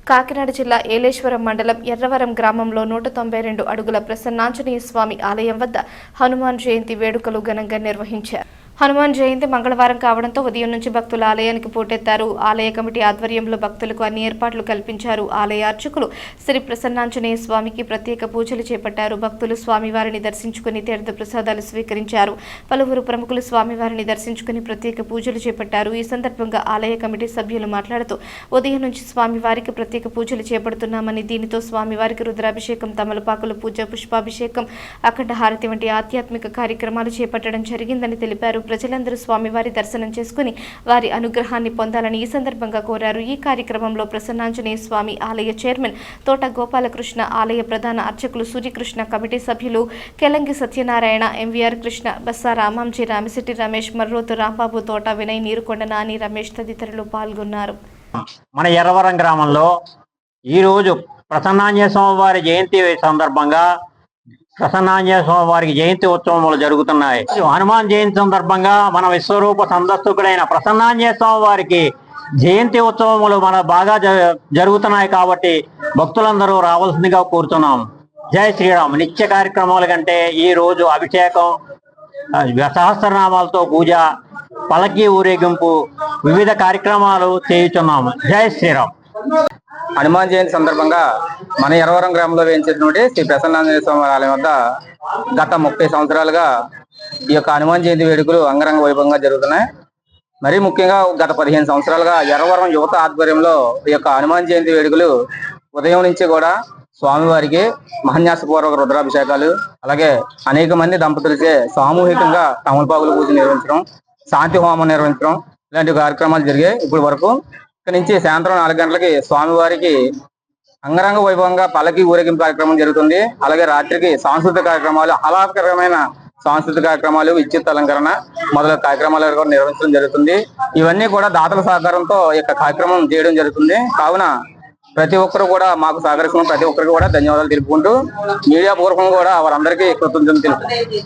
కాకినాడ జిల్లా ఏలేశ్వరం మండలం ఎర్రవరం గ్రామంలో 192 అడుగుల ప్రసన్నాంజనేయ స్వామి ఆలయం వద్ద హనుమాన్ జయంతి వేడుకలు ఘనంగా నిర్వహించారు. హనుమాన్ జయంతి మంగళవారం కావడంతో ఉదయం నుంచి భక్తులు ఆలయానికి పోటెత్తారు. ఆలయ కమిటీ ఆధ్వర్యంలో భక్తులకు అన్ని ఏర్పాట్లు కల్పించారు. ఆలయ అర్చకులు శ్రీ ప్రసన్నాంజనేయ స్వామికి ప్రత్యేక పూజలు చేపట్టారు. భక్తులు స్వామివారిని దర్శించుకుని తీర్థ ప్రసాదాలు స్వీకరించారు. పలువురు ప్రముఖులు స్వామివారిని దర్శించుకుని ప్రత్యేక పూజలు చేపట్టారు. ఈ సందర్భంగా ఆలయ కమిటీ సభ్యులు మాట్లాడుతూ ఉదయం నుంచి స్వామివారికి ప్రత్యేక పూజలు చేపడుతున్నామని, దీనితో స్వామివారికి రుద్రాభిషేకం, తమలపాకుల పూజ, పుష్పాభిషేకం, అఖండ హారతి వంటి ఆధ్యాత్మిక కార్యక్రమాలు చేపట్టడం జరిగిందని తెలిపారు. ప్రజలందరూ స్వామివారి దర్శనం చేసుకుని వారి అనుగ్రహాన్ని పొందాలని ఈ సందర్భంగా కోరారు. ఈ కార్యక్రమంలో ప్రసన్నాంజనేయ స్వామి ఆలయ చైర్మన్ తోట గోపాలకృష్ణ, ఆలయ ప్రధాన అర్చకులు సూర్యకృష్ణ, కమిటీ సభ్యులు కెలంగి సత్యనారాయణ, ఎంవీఆర్ కృష్ణ, బస్సా రామాంజీ, రామిశెట్టి రమేష్, మర్రోతు రాంబాబు, తోట వినయ్, నీరుకొండ నాని, రమేష్ తదితరులు పాల్గొన్నారు. మన ఎర్రవరం గ్రామంలో ఈరోజు ప్రసన్నాంజనేయ స్వామి వారి జయంతి సందర్భంగా ప్రసన్నాంజనేయ స్వామి వారికి జయంతి ఉత్సవములు జరుగుతున్నాయి. హనుమాన్ జయంతి సందర్భంగా మన విశ్వరూప సందర్శకుడైన ప్రసన్నాంజనేయ స్వామి వారికి జయంతి ఉత్సవములు మన బాగా జరుగుతున్నాయి కాబట్టి భక్తులందరూ రావాల్సిందిగా కోరుతున్నాం. జై శ్రీరామ్. నిత్య కార్యక్రమాల కంటే ఈ రోజు అభిషేకం, సహస్రనామాలతో పూజ, పలకి ఊరేగింపు, వివిధ కార్యక్రమాలు చేయుచున్నాము. జై శ్రీరామ్. హనుమాన్ జయంతి సందర్భంగా మన ఎర్రవరం గ్రామంలో వేయించినటువంటి శ్రీ ప్రసన్నాంజనేయ స్వామి ఆలయం వద్ద గత 30 సంవత్సరాలుగా ఈ యొక్క హనుమాన్ జయంతి వేడుకలు అంగరంగ వైభవంగా జరుగుతున్నాయి. మరీ ముఖ్యంగా గత 15 సంవత్సరాలుగా ఎర్రవరం యువత ఆధ్వర్యంలో ఈ యొక్క హనుమాన్ జయంతి వేడుకలు ఉదయం నుంచి కూడా స్వామివారికి మహాన్యాసపూర్వక రుద్రాభిషేకాలు, అలాగే అనేక మంది దంపతులచే సామూహికంగా తమలపాకుల పూజ నిర్వహించడం, శాంతి హోమం నిర్వహించడం ఇలాంటి కార్యక్రమాలు జరిగాయి. ఇప్పుడు వరకు ఇక్కడ నుంచి సాయంత్రం 4 గంటలకి స్వామివారికి అంగరంగ వైభవంగా పల్లకి ఊరేగింపు కార్యక్రమం జరుగుతుంది. అలాగే రాత్రికి సాంస్కృతిక కార్యక్రమాలు, ఆహ్లాదకరమైన సాంస్కృతిక కార్యక్రమాలు, విద్యుత్ అలంకరణ మొదలైన కార్యక్రమాలు కూడా నిర్వహించడం జరుగుతుంది. ఇవన్నీ కూడా దాతల సహకారంతో ఈ యొక్క కార్యక్రమం చేయడం జరుగుతుంది. కావున ప్రతి ఒక్కరు కూడా మాకు సహకరిస్తున్న ప్రతి ఒక్కరికి కూడా ధన్యవాదాలు తెలుపుకుంటూ మీడియా పూర్వకంగా కూడా వారందరికీ కృతజ్ఞతలు తెలుపుకుంటున్నాను.